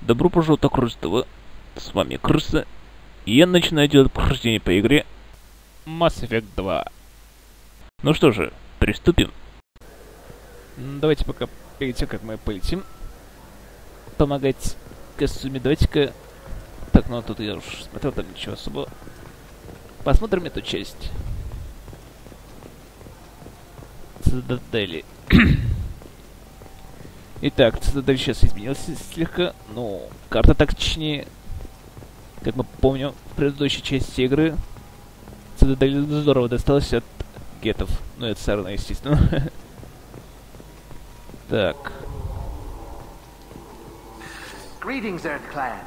Добро пожаловать на Крыс ТВ. С вами Крыса. И я начинаю делать прохождение по игре Mass Effect 2. Ну что же, приступим. Давайте пока перед тем, как мы полетим, помогать Касуме. Давайте-ка... Так, ну тут я уж смотрел, там ничего особого. Посмотрим эту часть. Цитадели. Итак, цитадель сейчас изменилась слегка. Ну, карта так точнее. Как мы помним, в предыдущей части игры цитадель здорово досталась от гетов. Ну, это сарна, естественно. Так. Greetings, Earth Clan.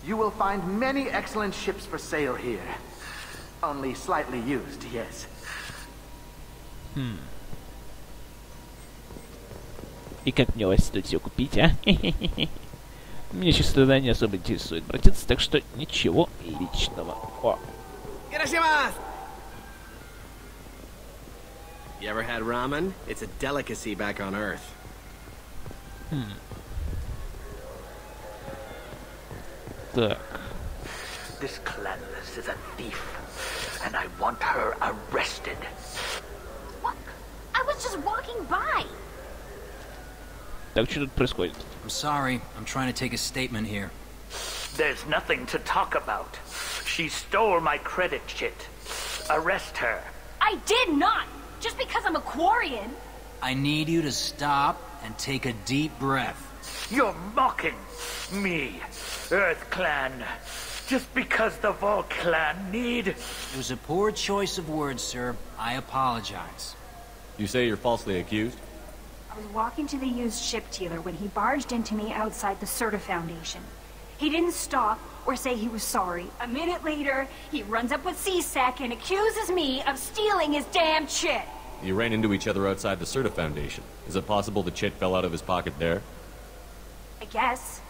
You will find many excellent ships for sale here. Only slightly used, yes. И как мне вас тут все купить, а? Меня сейчас тогда не особо интересует, братец, так что ничего личного. О. You ever had ramen? It's a delicacy back on Earth. Так. This clanless is a thief, and I want her arrested. What? I was just walking by. Так, что тут происходит? I'm sorry. I'm trying to take a statement here. There's nothing to talk about. She stole my credit chit. Arrest her. I did not. Just because I'm a Quarian. I need you to stop and take a deep breath. You're mocking me, Earth Clan. Just because the Vol Clan need... It was a poor choice of words, sir. I apologize. You say you're falsely accused? I was walking to the used ship dealer when he barged into me outside the Serta Foundation. He didn't stop or say he was sorry. A minute later, he runs up with C-Sec and accuses me of stealing his damn chit. You ran into each other outside the Serta Foundation. Is it possible the chit fell out of his pocket there? I guess.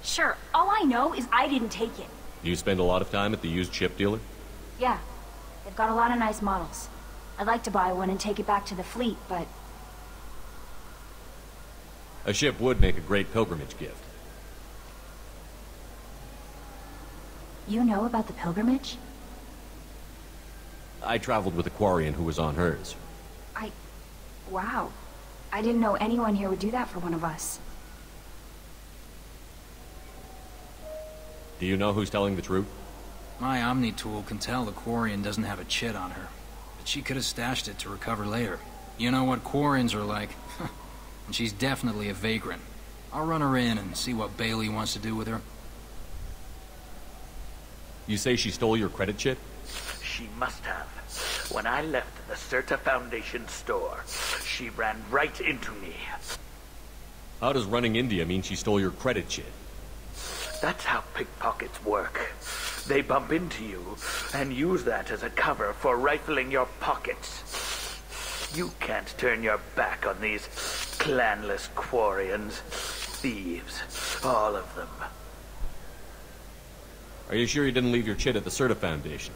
Sure, all I know is I didn't take it. Do you spend a lot of time at the used ship dealer? Yeah, they've got a lot of nice models. I'd like to buy one and take it back to the fleet, but... A ship would make a great pilgrimage gift. You know about the pilgrimage? I traveled with a Quarian who was on hers. Wow. I didn't know anyone here would do that for one of us. Do you know who's telling the truth? My Omni tool can tell the Quarian doesn't have a chit on her. But she could have stashed it to recover later. You know what Quarians are like. And she's definitely a vagrant. I'll run her in and see what Bailey wants to do with her. You say she stole your credit chit? She must have. When I left the Serta Foundation store, she ran right into me. How does running India mean she stole your credit chit? That's how pickpockets work. They bump into you and use that as a cover for rifling your pockets. You can't turn your back on these clanless Quarians. Thieves. All of them. Are you sure you didn't leave your chit at the Serta Foundation?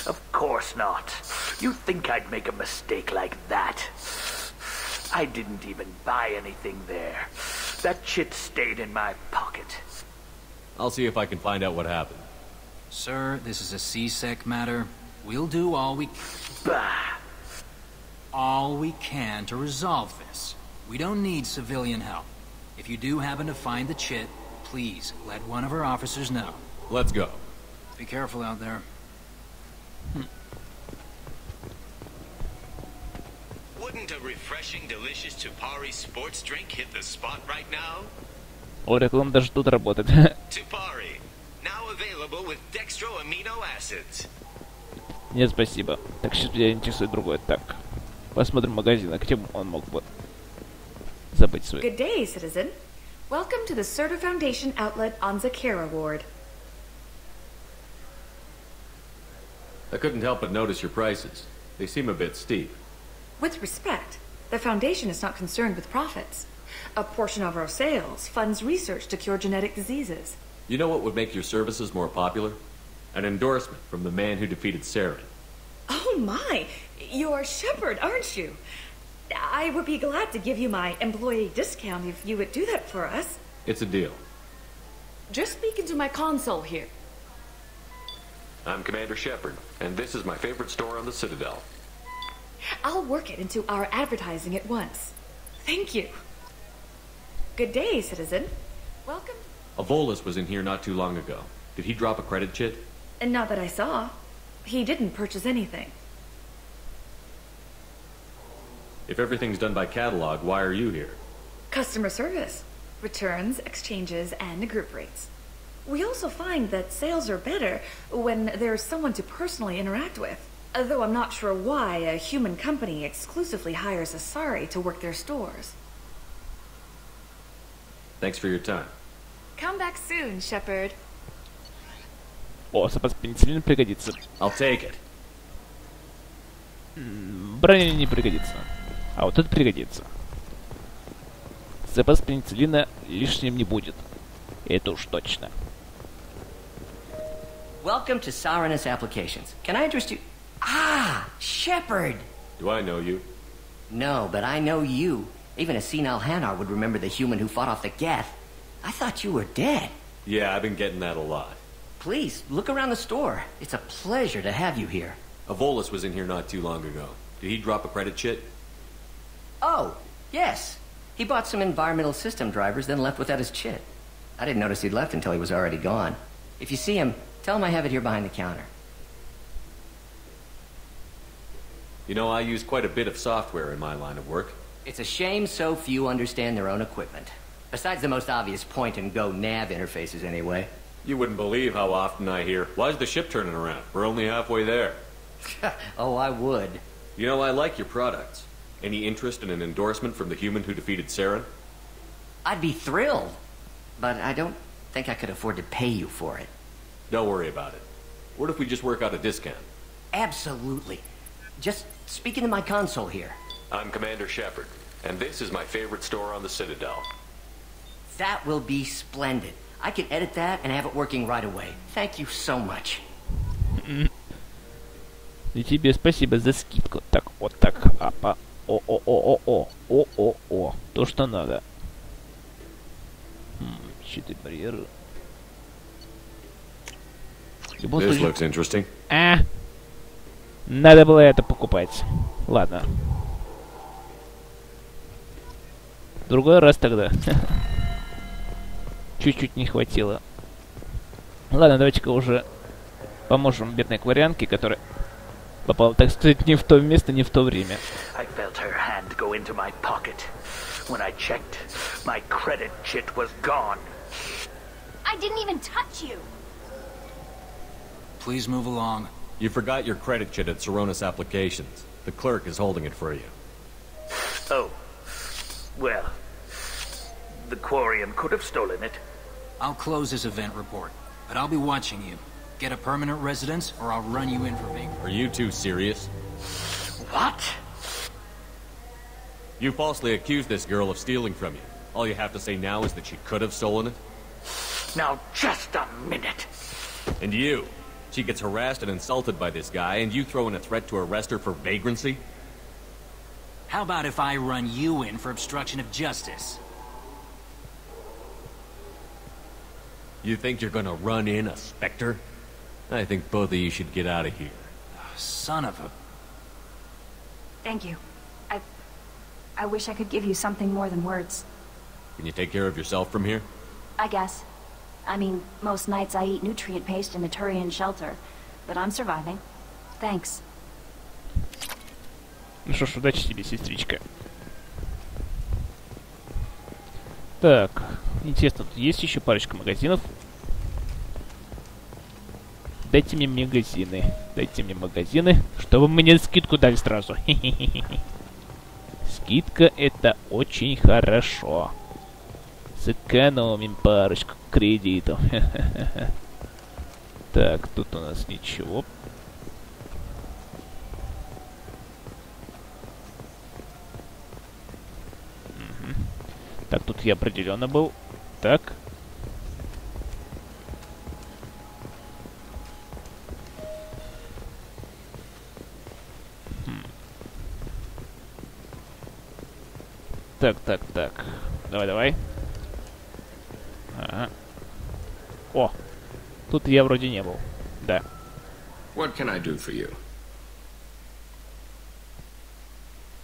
Of course not. You think I'd make a mistake like that? I didn't even buy anything there. That chit stayed in my pocket. I'll see if I can find out what happened. Sir, this is a C-Sec matter. We'll do all we can to resolve this. We don't need civilian help. If you do happen to find the chit, please let one of our officers know. Let's go. Be careful out there. Wouldn't a refreshing, delicious Tupari sports drink hit the spot right now? О, реклама даже тут работает. Tupari, now available with dextro amino acids. Нет, спасибо. Так, сейчас меня интересует другое. Так, посмотрим магазин, а где он мог бы забыть свой. Good day, citizen. Welcome to the Serta Foundation outlet on Zakera Ward. I couldn't help but notice your prices. They seem a bit steep. With respect, the Foundation is not concerned with profits. A portion of our sales funds research to cure genetic diseases. You know what would make your services more popular? An endorsement from the man who defeated Saren. Oh my! You're Shepard, aren't you? I would be glad to give you my employee discount if you would do that for us. It's a deal. Just speak into my console here. I'm Commander Shepard, and this is my favorite store on the Citadel. I'll work it into our advertising at once. Thank you. Good day, citizen. Welcome. A Volus was in here not too long ago. Did he drop a credit chit? And not that I saw. He didn't purchase anything. If everything's done by catalog, why are you here? Customer service. Returns, exchanges, and group rates. We also find that sales are better when there's someone to personally interact with. Though I'm not sure why a human company exclusively hires Asari to work their stores. Thanks for your time. Come back soon, Shepard. О, запас пенициллина пригодится. I'll take it. Броня не пригодится. А вот это пригодится. Запас пенициллина лишним не будет. Это уж точно. Welcome to Saranus Applications. Can I interest you? Ah, Shepard! Do I know you? No, but I know you. Even a senile Hanar would remember the human who fought off the Geth. I thought you were dead. Yeah, I've been getting that a lot. Please, look around the store. It's a pleasure to have you here. A Volus was in here not too long ago. Did he drop a credit chit? Oh, yes. He bought some environmental system drivers, then left without his chit. I didn't notice he'd left until he was already gone. If you see him, tell him I have it here behind the counter. You know, I use quite a bit of software in my line of work. It's a shame so few understand their own equipment. Besides the most obvious point-and-go nav interfaces, anyway. You wouldn't believe how often I hear, "Why's the ship turning around? We're only halfway there." Oh, I would. You know, I like your products. Any interest in an endorsement from the human who defeated Saren? I'd be thrilled. But I don't think I could afford to pay you for it. Don't worry about it. What if we just work out a discount? Absolutely. Just speak into my console here. I'm Commander Shepard, and this is my favorite store on the Citadel. That will be splendid. I can edit that and have it working right away. Thank you so much. И тебе спасибо за скидку. Так, вот так. Апа. О-о-о-о-о. О-о-о. То, что надо. Щиты, барьеры. This looks interesting. Надо было это покупать. Ладно. В другой раз тогда. Чуть-чуть не хватило. Ладно, давайте-ка уже поможем бедной кварианке, которая попала, так сказать, не в то место, не в то время. I felt her hand go into my pocket. When I checked, my credit chit was gone. I didn't even touch you. Please move along. You forgot your credit chit at Saranus Applications. The clerk is holding it for you. Oh. Well, the Quarian could have stolen it. I'll close this event report, but I'll be watching you. Get a permanent residence, or I'll run you in for me. Are you two serious? What? You falsely accused this girl of stealing from you. All you have to say now is that she could have stolen it? Now, just a minute. And you? She gets harassed and insulted by this guy, and you throw in a threat to arrest her for vagrancy? How about if I run you in for obstruction of justice? You think you're gonna run in a Spectre? I think both of you should get out of here. Son of a... Thank you. I wish I could give you something more than words. Can you take care of yourself from here? I guess. I mean, most nights I eat nutrient paste in a Turian shelter, but I'm surviving. Thanks. Ну что ж, удачи тебе, сестричка. Так, интересно, тут есть еще парочка магазинов. Дайте мне магазины. Дайте мне магазины, чтобы мне скидку дали сразу. Скидка — это очень хорошо. Сэкономим парочку кредитов. Так, тут у нас ничего. Так, тут я определенно был. Так. Так. Давай. Ага. О, тут я вроде не был. Да. What can I do for you?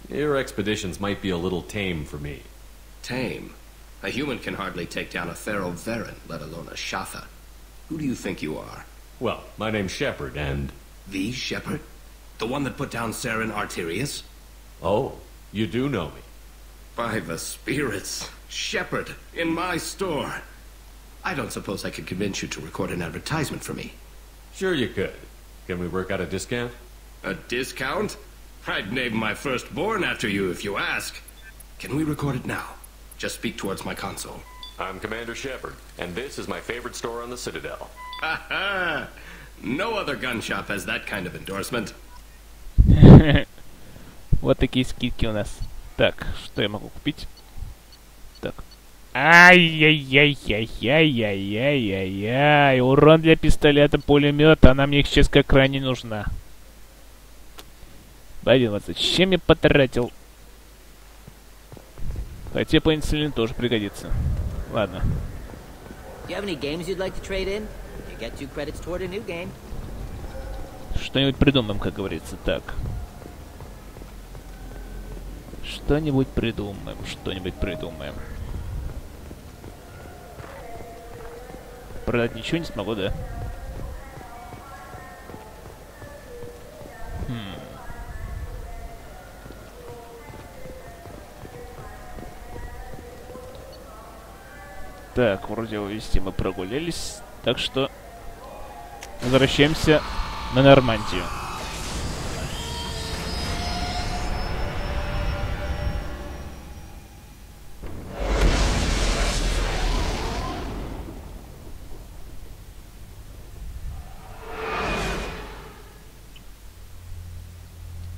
Your expeditions might be a little tame for me. Tame? A human can hardly take down a Pharaoh Varen, let alone a Shatha. Who do you think you are? Well, my name's Shepard, and... The Shepard? The one that put down Saren Arterius? Oh, you do know me. By the spirits. Shepard, in my store. I don't suppose I could convince you to record an advertisement for me. Sure you could. Can we work out a discount? A discount? I'd name my firstborn after you if you ask. Can we record it now? Just speak towards my console. I'm Commander Shepard, and this is my favorite store on the Citadel. Ha ha! No other gun shop has that kind of endorsement. Вот такие скидки у нас. Так, что я могу купить? Так. Ай-яй-яй-яй-яй-яй-яй-яй. Урон для пистолета, пулемета. Она мне сейчас как крайне нужна. Блин, вот зачем я потратил? Хотя пенициллин тоже пригодится. Ладно. Что-нибудь придумаем, как говорится. Так. Что-нибудь придумаем, что-нибудь придумаем. Продать ничего не смогу, да? Так, вроде вести мы прогулялись. Так что возвращаемся на Нормандию.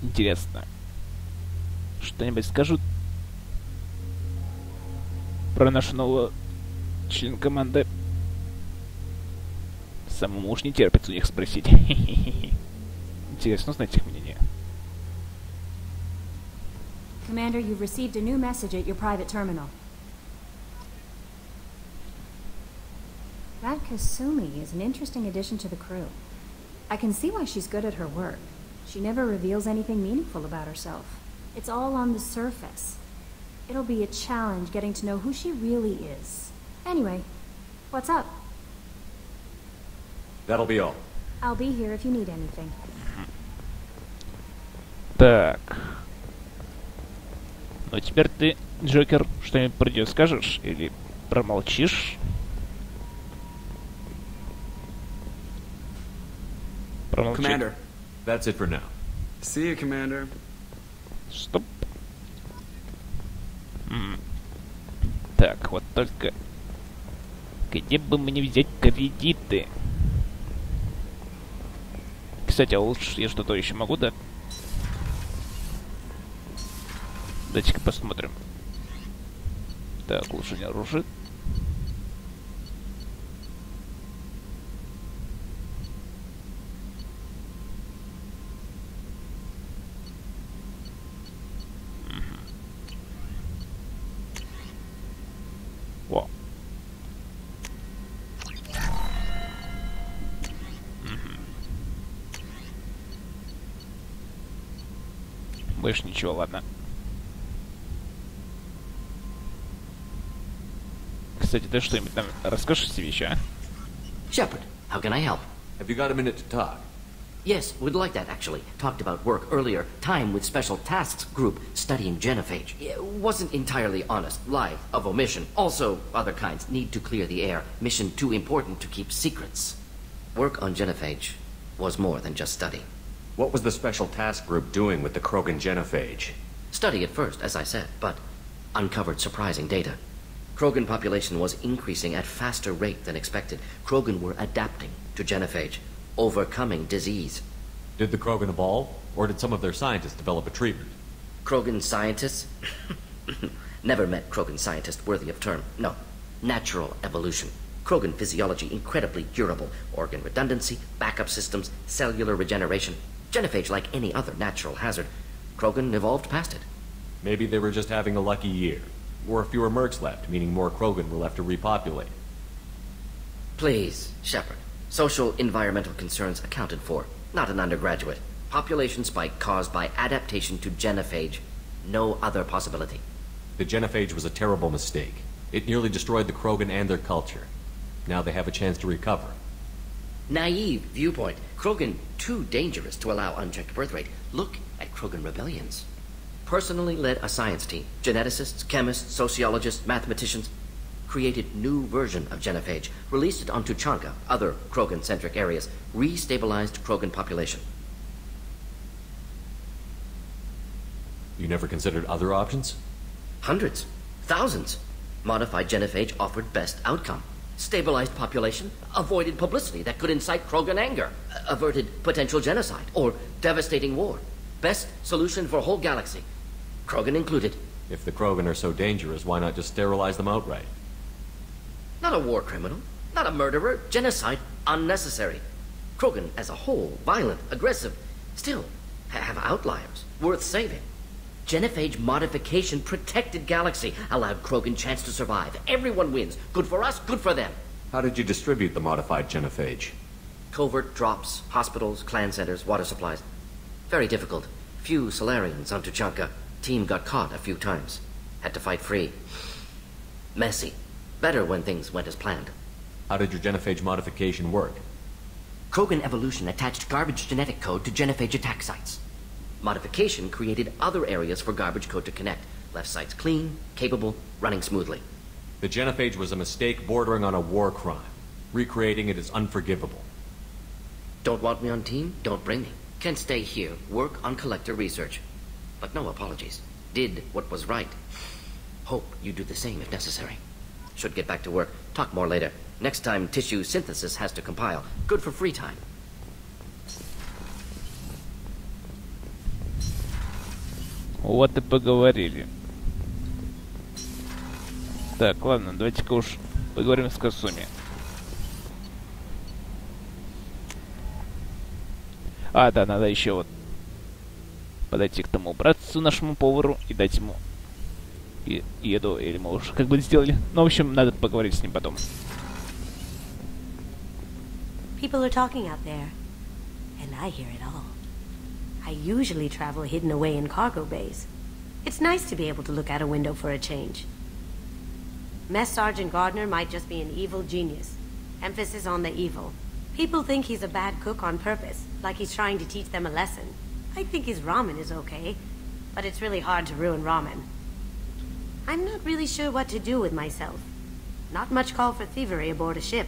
Интересно. Что-нибудь скажут про нашего нового члена команды? Самому уж не терпится у них спросить. Интересно узнать их мнение. Commander, you've received a new message at your private terminal. That Kasumi is an interesting addition to the crew. I can see why she's good at her work. She never reveals anything meaningful about herself. It's all on the surface. It'll be a challenge getting to know who she really is. Anyway, what's up? That'll be all. I'll be here if you need anything. Так. Ну теперь ты, Джокер, что-нибудь придёт скажешь или промолчишь? Промолчи. Commander. That's it for now. See you, Commander. Стоп. Так, вот только... Где бы мне взять кредиты? Кстати, а лучше я что-то еще могу, да? Дайте-ка посмотрим. Так, улучшение оружия. Во. Больше ничего, ладно. Кстати, ты что-нибудь там расскажешь себе еще, а? Shepard, how can I help? Have you got a minute to talk? Yes, would like that, actually. Talked about work earlier. Time with Special Tasks Group studying genophage. Wasn't entirely honest. Lie of omission. Also, other kinds. Need to clear the air. Mission too important to keep secrets. Work on genophage was more than just study. What was the Special Task Group doing with the Krogan genophage? Study at first, as I said, but uncovered surprising data. Krogan population was increasing at faster rate than expected. Krogan were adapting to genophage, overcoming disease. Did the Krogan evolve, or did some of their scientists develop a treatment? Krogan scientists? Never met Krogan scientist worthy of term. No. Natural evolution. Krogan physiology incredibly durable. Organ redundancy, backup systems, cellular regeneration. Genophage like any other natural hazard. Krogan evolved past it. Maybe they were just having a lucky year. Or fewer mercs left, meaning more Krogan were left to repopulate. Please, Shepard. Social environmental concerns accounted for, not an undergraduate. Population spike caused by adaptation to genophage. No other possibility. The genophage was a terrible mistake. It nearly destroyed the Krogan and their culture. Now they have a chance to recover. Naive viewpoint. Krogan too dangerous to allow unchecked birth rate. Look at Krogan rebellions. Personally led a science team. Geneticists, chemists, sociologists, mathematicians. Created new version of genophage. Released it on Tuchanka, other Krogan-centric areas. Restabilized Krogan population. You never considered other options? Hundreds. Thousands. Modified genophage offered best outcome. Stabilized population, avoided publicity that could incite Krogan anger, averted potential genocide or devastating war. Best solution for whole galaxy. Krogan included. If the Krogan are so dangerous, why not just sterilize them outright? Not a war criminal, not a murderer. Genocide unnecessary. Krogan as a whole, violent, aggressive, still have outliers worth saving. Genophage modification protected galaxy, allowed Krogan chance to survive. Everyone wins. Good for us, good for them. How did you distribute the modified genophage? Covert drops, hospitals, clan centers, water supplies. Very difficult. Few Solarians on Tuchanka. Team got caught a few times. Had to fight free. Messy. Better when things went as planned. How did your genophage modification work? Krogan evolution attached garbage genetic code to genophage attack sites. Modification created other areas for garbage code to connect. Left sites clean, capable, running smoothly. The genophage was a mistake bordering on a war crime. Recreating it is unforgivable. Don't want me on team? Don't bring me. Can stay here, work on collector research. But no apologies. Did what was right. Hope you do the same if necessary. Should get back to work. Talk more later. Next time tissue synthesis has to compile. Good for free time. Вот и поговорили. Так, ладно, давайте-ка уж поговорим с Касуми. А, да, надо еще вот подойти к тому братцу, нашему повару, и дать ему еду, или мы уже как бы сделали. Ну, в общем, надо поговорить с ним потом. People are talking out there, and I hear it all. I usually travel hidden away in cargo bays. It's nice to be able to look out a window for a change. Mess Sergeant Gardner might just be an evil genius. Emphasis on the evil. People think he's a bad cook on purpose, like he's trying to teach them a lesson. I think his ramen is okay, but it's really hard to ruin ramen. I'm not really sure what to do with myself. Not much call for thievery aboard a ship.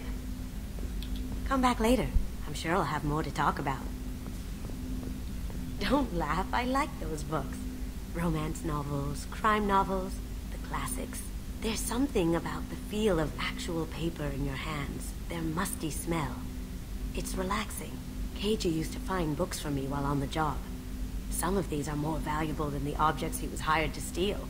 Come back later. I'm sure I'll have more to talk about. Don't laugh, I like those books. Romance novels, crime novels, the classics. There's something about the feel of actual paper in your hands, their musty smell. It's relaxing. Keiji used to find books for me while on the job. Some of these are more valuable than the objects he was hired to steal.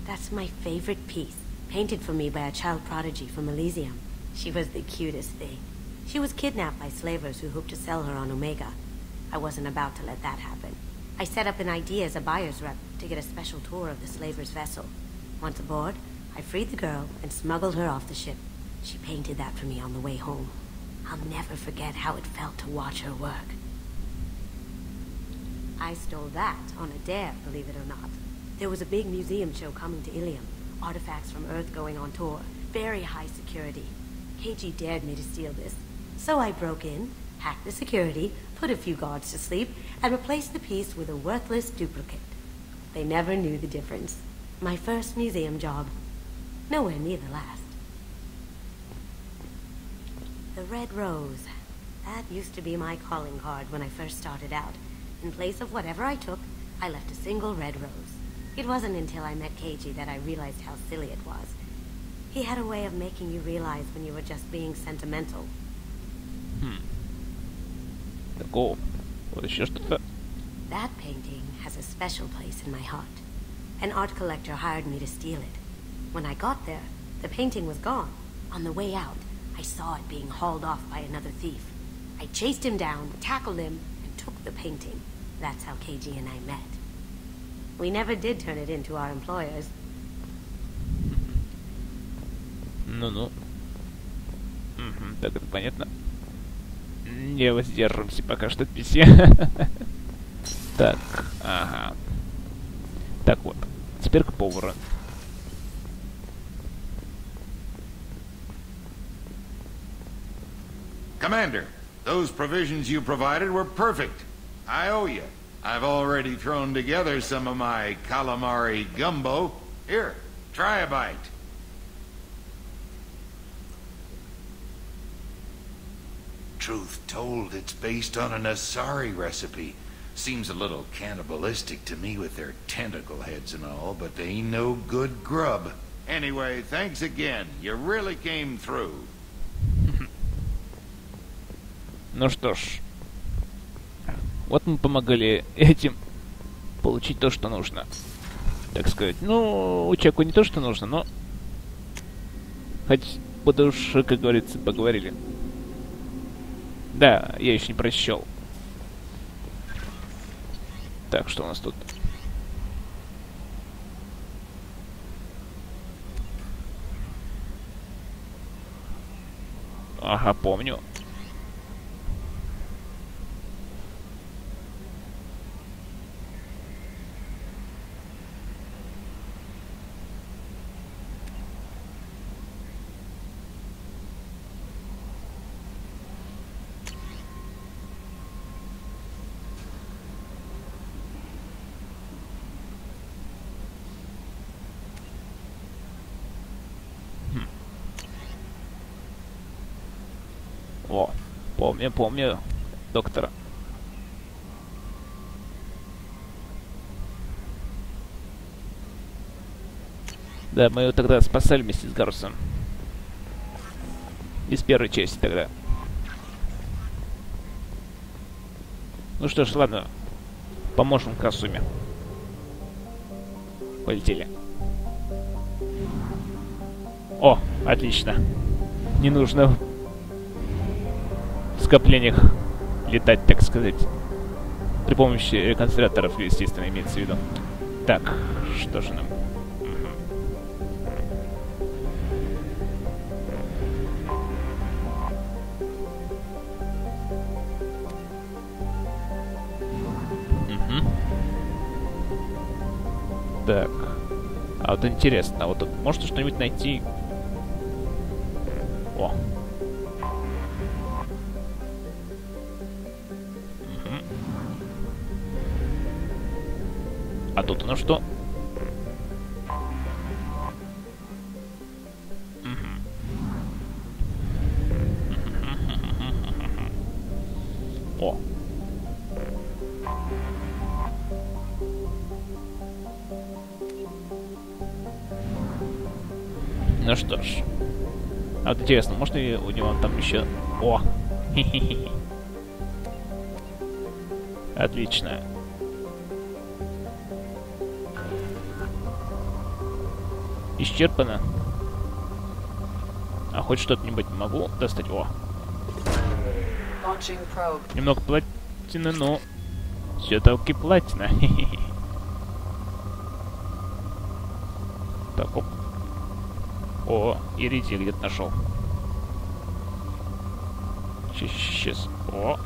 That's my favorite piece, painted for me by a child prodigy from Elysium. She was the cutest thing. She was kidnapped by slavers who hoped to sell her on Omega. I wasn't about to let that happen. I set up an idea as a buyer's rep to get a special tour of the slaver's vessel. Once aboard, I freed the girl and smuggled her off the ship. She painted that for me on the way home. I'll never forget how it felt to watch her work. I stole that on a dare, believe it or not. There was a big museum show coming to Ilium. Artifacts from Earth going on tour. Very high security. Keiji dared me to steal this. So I broke in, hacked the security, put a few guards to sleep, and replaced the piece with a worthless duplicate. They never knew the difference. My first museum job. Nowhere near the last. The red rose. That used to be my calling card when I first started out. In place of whatever I took, I left a single red rose. It wasn't until I met Keiji that I realized how silly it was. He had a way of making you realize when you were just being sentimental. Такого. Вот еще что-то. That painting has a special place in my heart. An art collector hired me to steal it. When I got there, the painting was gone. On the way out, I saw it being hauled off by another thief. I chased him down, tackled him, and took the painting. That's how Keiji and I met. We never did turn it in to our employers. Ну-ну. Угу, так, это понятно. Не воздержимся пока что от письма. Так, ага. Так вот, теперь к повару. Commander, those provisions you provided were perfect. I owe you. I've already thrown together some of my calamari gumbo. Here, try a bite. Truth told, it's based on an Asari recipe. Seems a little cannibalistic to me with their tentacle heads and all, but they ain't no good grub. Anyway, thanks again. You really came through. Ну что ж. Вот мы помогали этим получить то, что нужно. Так сказать. Ну, учаку не то, что нужно, но... Хоть по душе, как говорится, поговорили. Да, я еще не прочел. Так, что у нас тут? Ага, помню. О, помню доктора. Да, мы его тогда спасали вместе с Гарусом. Из первой части тогда. Ну что ж, ладно. Поможем Касуме. Полетели. О, отлично. Не нужно в скоплениях летать, так сказать. При помощи реконструяторов, естественно, имеется в виду. Так, что же нам? Так. А вот интересно, вот тут можно что-нибудь найти? О. А тут оно что? О. Ну что ж. А вот интересно, может ли у него там еще... О! Отлично. Исчерпано. А хоть что-нибудь могу достать? О! Немного платины, но... Все-таки платина. Так, оп. О, иридий где-то нашел. Сейчас. О.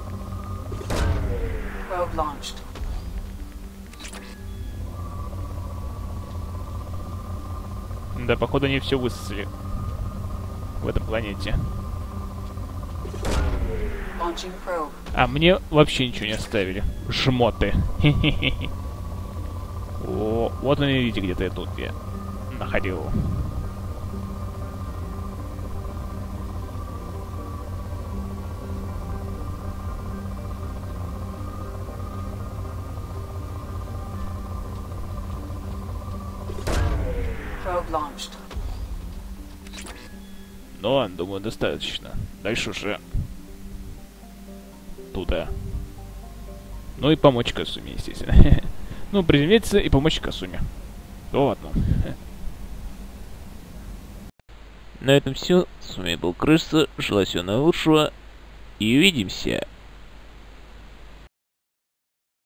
Да, походу они все высосали в этой планете. А мне вообще ничего не оставили. Жмоты. О, вот он, видите, где-то я тут я находил. Ну ладно, думаю, достаточно. Дальше уже туда. Ну и помочь Касуме, естественно. Ну, приземлиться и помочь Касуме. Ну ладно. На этом все. С вами был Крыса. Желаю всего наилучшего. И увидимся.